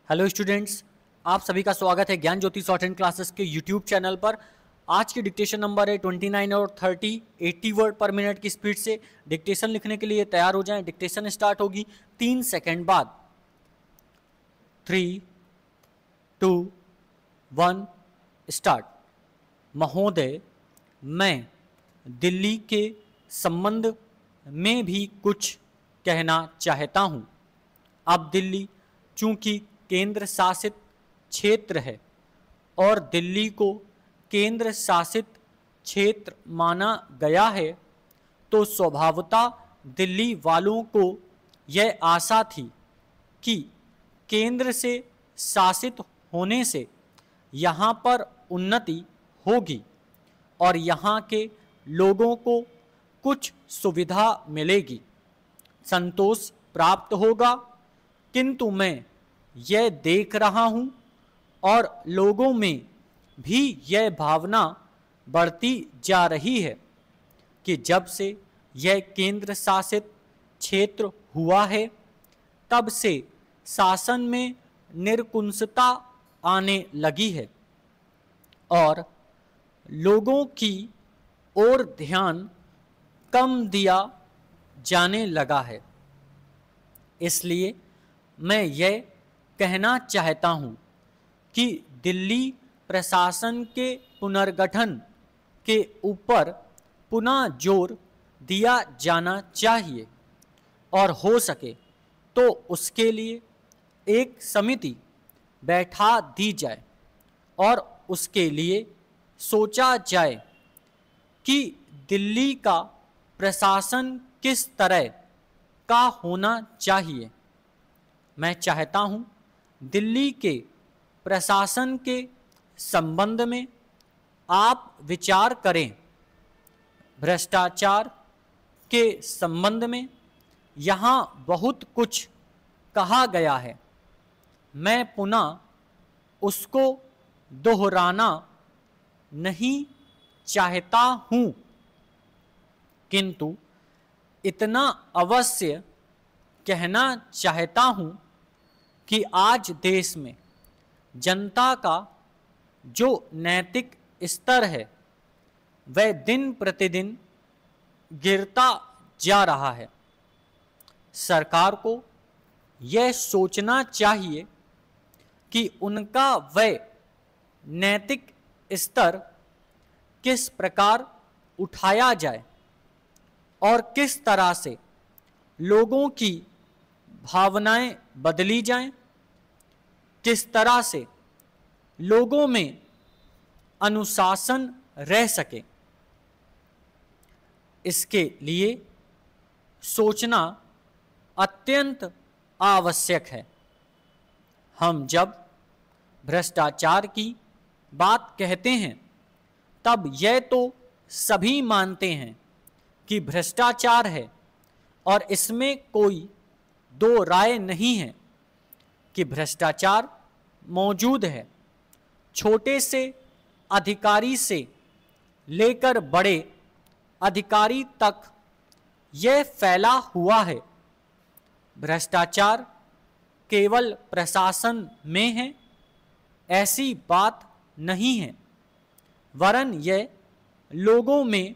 Hello students, आप सभी का स्वागत है ज्ञान ज्योति शॉर्ट हैंड क्लासेस के यूट्यूब चैनल पर। आज की डिक्टेशन नंबर है 29 और 30 80 वर्ड पर मिनट की स्पीड से डिक्टेशन लिखने के लिए तैयार हो जाएं। डिक्टेशन स्टार्ट होगी 3 सेकंड बाद। 3, 2, 1 स्टार्ट। महोदय, मैं दिल्ली के संबंध में भी कुछ कहना चाहता हूँ। अब दिल्ली चूंकि केंद्र शासित क्षेत्र है और दिल्ली को केंद्र शासित क्षेत्र माना गया है, तो स्वभावतः दिल्ली वालों को यह आशा थी कि केंद्र से शासित होने से यहाँ पर उन्नति होगी और यहाँ के लोगों को कुछ सुविधा मिलेगी, संतोष प्राप्त होगा। किंतु मैं यह देख रहा हूँ और लोगों में भी यह भावना बढ़ती जा रही है कि जब से यह केंद्र शासित क्षेत्र हुआ है, तब से शासन में निरंकुशता आने लगी है और लोगों की ओर ध्यान कम दिया जाने लगा है। इसलिए मैं यह कहना चाहता हूँ कि दिल्ली प्रशासन के पुनर्गठन के ऊपर पुनः जोर दिया जाना चाहिए और हो सके तो उसके लिए एक समिति बैठा दी जाए और उसके लिए सोचा जाए कि दिल्ली का प्रशासन किस तरह का होना चाहिए। मैं चाहता हूँ दिल्ली के प्रशासन के संबंध में आप विचार करें। भ्रष्टाचार के संबंध में यहाँ बहुत कुछ कहा गया है, मैं पुनः उसको दोहराना नहीं चाहता हूँ, किंतु इतना अवश्य कहना चाहता हूँ कि आज देश में जनता का जो नैतिक स्तर है वह दिन प्रतिदिन गिरता जा रहा है। सरकार को यह सोचना चाहिए कि उनका वह नैतिक स्तर किस प्रकार उठाया जाए और किस तरह से लोगों की भावनाएं बदली जाएं, किस तरह से लोगों में अनुशासन रह सके। इसके लिए सोचना अत्यंत आवश्यक है। हम जब भ्रष्टाचार की बात कहते हैं तब यह तो सभी मानते हैं कि भ्रष्टाचार है और इसमें कोई दो राय नहीं है कि भ्रष्टाचार मौजूद है। छोटे से अधिकारी से लेकर बड़े अधिकारी तक यह फैला हुआ है। भ्रष्टाचार केवल प्रशासन में है ऐसी बात नहीं है, वरन यह लोगों में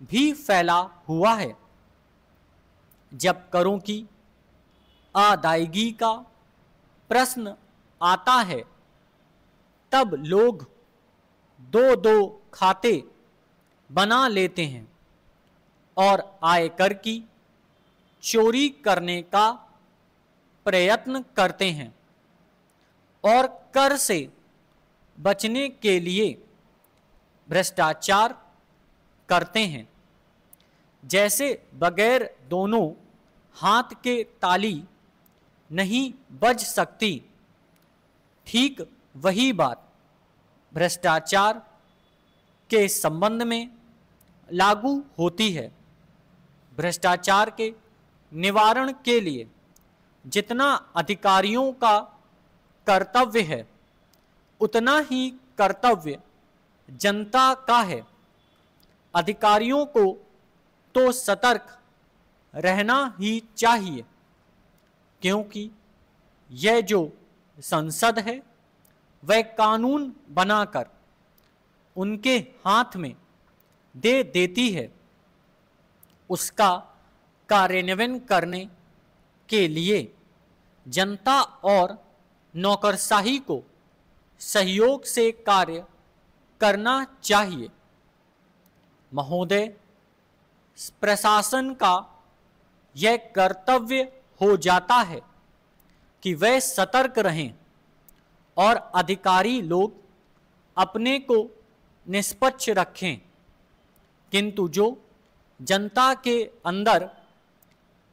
भी फैला हुआ है। जब करों की अदायगी का प्रश्न आता है तब लोग दो दो खाते बना लेते हैं और आयकर की चोरी करने का प्रयत्न करते हैं और कर से बचने के लिए भ्रष्टाचार करते हैं। जैसे बगैर दोनों हाथ के ताली नहीं बज सकती, ठीक वही बात भ्रष्टाचार के संबंध में लागू होती है। भ्रष्टाचार के निवारण के लिए जितना अधिकारियों का कर्तव्य है, उतना ही कर्तव्य जनता का है। अधिकारियों को तो सतर्क रहना ही चाहिए, क्योंकि यह जो संसद है वह कानून बनाकर उनके हाथ में दे देती है, उसका कार्यान्वयन करने के लिए जनता और नौकरशाही को सहयोग से कार्य करना चाहिए। महोदय, प्रशासन का यह कर्तव्य हो जाता है कि वह सतर्क रहें और अधिकारी लोग अपने को निष्पक्ष रखें, किंतु जो जनता के अंदर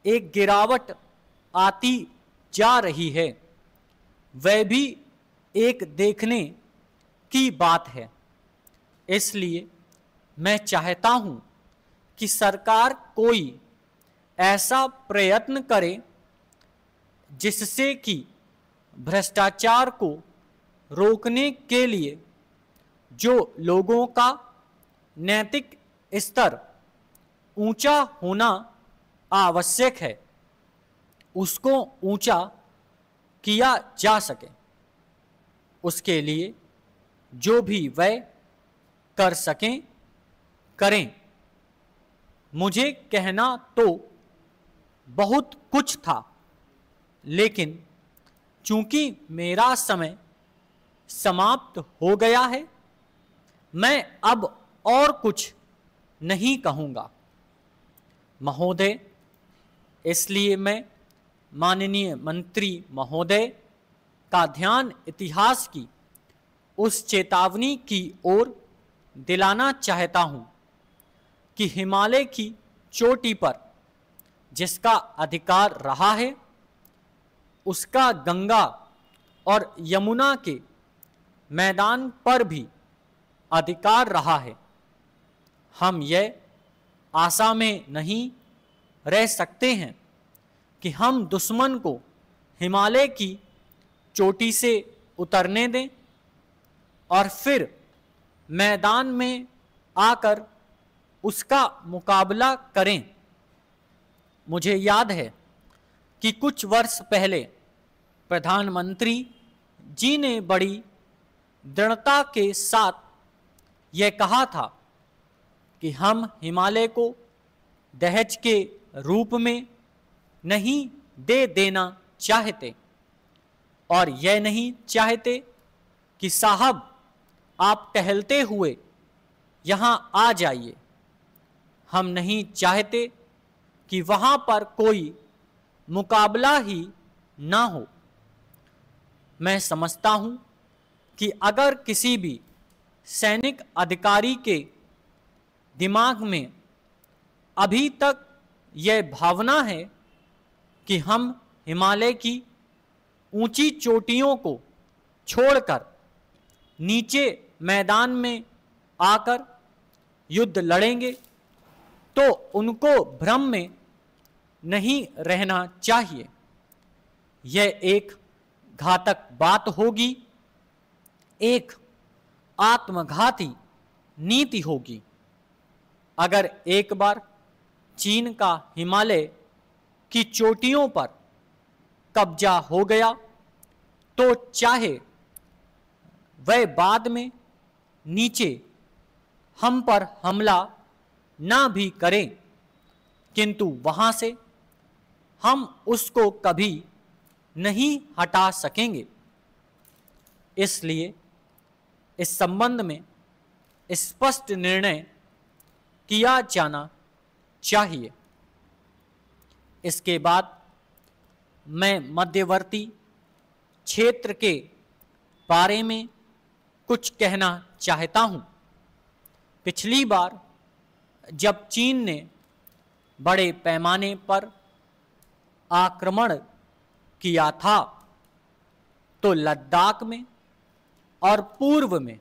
एक गिरावट आती जा रही है वह भी एक देखने की बात है। इसलिए मैं चाहता हूं कि सरकार कोई ऐसा प्रयत्न करे जिससे कि भ्रष्टाचार को रोकने के लिए जो लोगों का नैतिक स्तर ऊंचा होना आवश्यक है उसको ऊंचा किया जा सके। उसके लिए जो भी वह कर सकें करें। मुझे कहना तो बहुत कुछ था, लेकिन चूंकि मेरा समय समाप्त हो गया है, मैं अब और कुछ नहीं कहूँगा। महोदय, इसलिए मैं माननीय मंत्री महोदय का ध्यान इतिहास की उस चेतावनी की ओर दिलाना चाहता हूँ कि हिमालय की चोटी पर जिसका अधिकार रहा है उसका गंगा और यमुना के मैदान पर भी अधिकार रहा है। हम यह आशा में नहीं रह सकते हैं कि हम दुश्मन को हिमालय की चोटी से उतरने दें और फिर मैदान में आकर उसका मुकाबला करें। मुझे याद है कि कुछ वर्ष पहले प्रधानमंत्री जी ने बड़ी दृढ़ता के साथ यह कहा था कि हम हिमालय को दहेज के रूप में नहीं दे देना चाहते और यह नहीं चाहते कि साहब आप टहलते हुए यहाँ आ जाइए। हम नहीं चाहते कि वहाँ पर कोई मुकाबला ही ना हो। मैं समझता हूँ कि अगर किसी भी सैनिक अधिकारी के दिमाग में अभी तक यह भावना है कि हम हिमालय की ऊंची चोटियों को छोड़कर नीचे मैदान में आकर युद्ध लड़ेंगे, तो उनको भ्रम में नहीं रहना चाहिए। यह एक घातक बात होगी, एक आत्मघाती नीति होगी। अगर एक बार चीन का हिमालय की चोटियों पर कब्जा हो गया तो चाहे वह बाद में नीचे हम पर हमला ना भी करें, किंतु वहां से हम उसको कभी नहीं हटा सकेंगे। इसलिए इस संबंध में स्पष्ट निर्णय किया जाना चाहिए। इसके बाद मैं मध्यवर्ती क्षेत्र के बारे में कुछ कहना चाहता हूं। पिछली बार जब चीन ने बड़े पैमाने पर आक्रमण किया था तो लद्दाख में और पूर्व में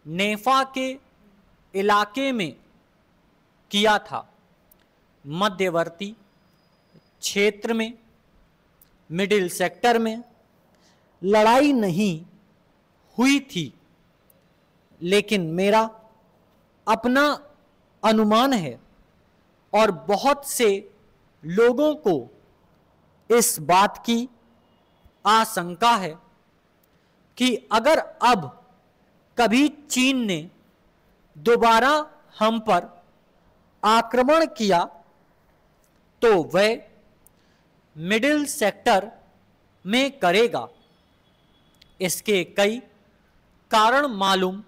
नेफा के इलाके में किया था। मध्यवर्ती क्षेत्र में मिडिल सेक्टर में लड़ाई नहीं हुई थी, लेकिन मेरा अपना अनुमान है और बहुत से लोगों को इस बात की आशंका है कि अगर अब कभी चीन ने दोबारा हम पर आक्रमण किया तो वह मिडिल सेक्टर में करेगा। इसके कई कारण मालूम